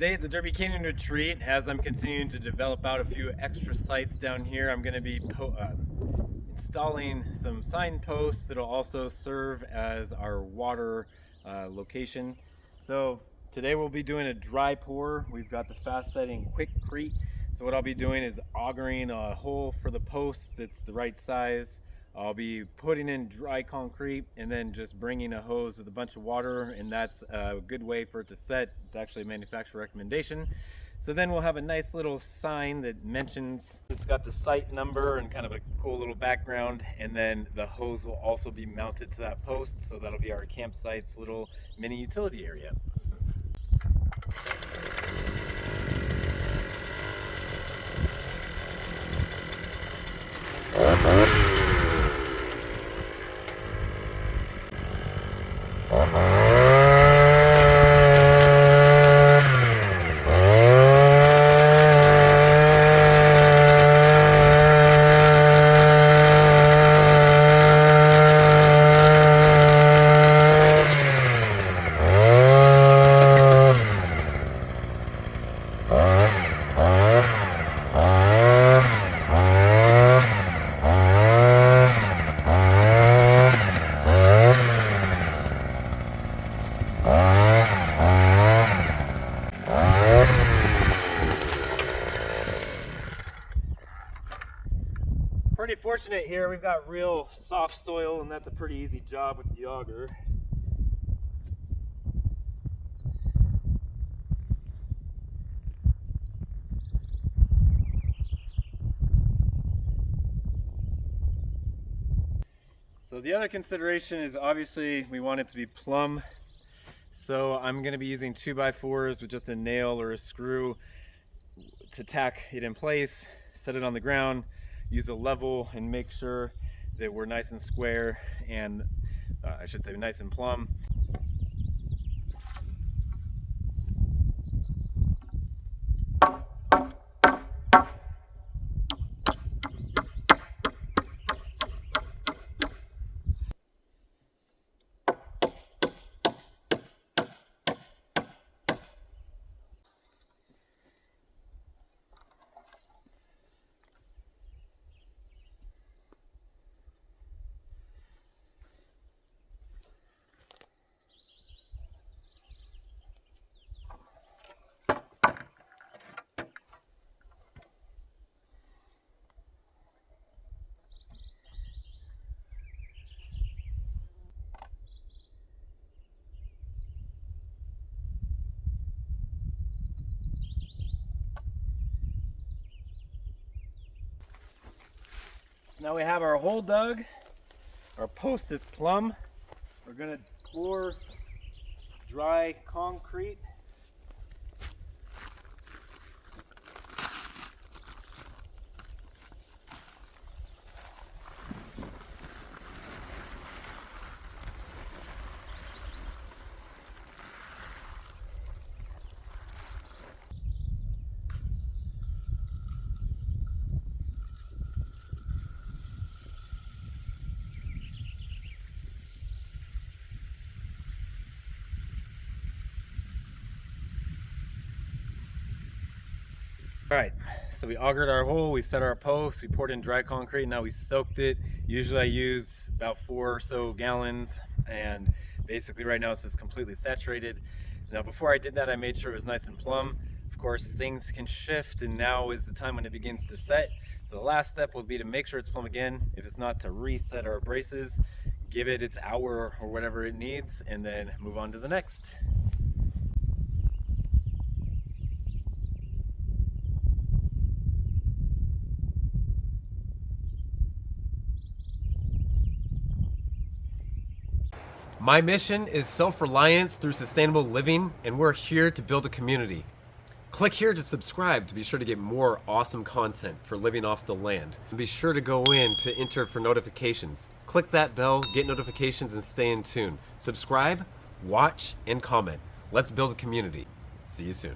Today at the Derby Canyon Retreat, as I'm continuing to develop out a few extra sites down here, I'm going to be installing some signposts that'll also serve as our water location. So today we'll be doing a dry pour. We've got the fast setting Quickcrete. So what I'll be doing is augering a hole for the post that's the right size. I'll be putting in dry concrete and then just bringing a hose with a bunch of water, and that's a good way for it to set. It's actually a manufacturer recommendation. So then we'll have a nice little sign that mentions, it's got the site number and kind of a cool little background, and then the hose will also be mounted to that post, so that'll be our campsite's little mini utility area. Pretty fortunate here, we've got real soft soil, and that's a pretty easy job with the auger. So the other consideration is obviously we want it to be plumb. So I'm going to be using 2x4s with just a nail or a screw to tack it in place, set it on the ground, use a level, and make sure that we're nice and square and I should say nice and plumb. So now we have our hole dug, our post is plumb. We're going to pour dry concrete. All right, so we augered our hole, we set our post, we poured in dry concrete, now we soaked it. Usually I use about 4 or so gallons, and basically right now it's just completely saturated. Now before I did that, I made sure it was nice and plumb. Of course, things can shift, and now is the time when it begins to set. So the last step will be to make sure it's plumb again. If it's not, to reset our braces, give it its hour or whatever it needs, and then move on to the next. My mission is self-reliance through sustainable living, and we're here to build a community. Click here to subscribe to be sure to get more awesome content for living off the land. And be sure to go in to enter for notifications. Click that bell, get notifications, and stay in tune. Subscribe, watch, and comment. Let's build a community. See you soon.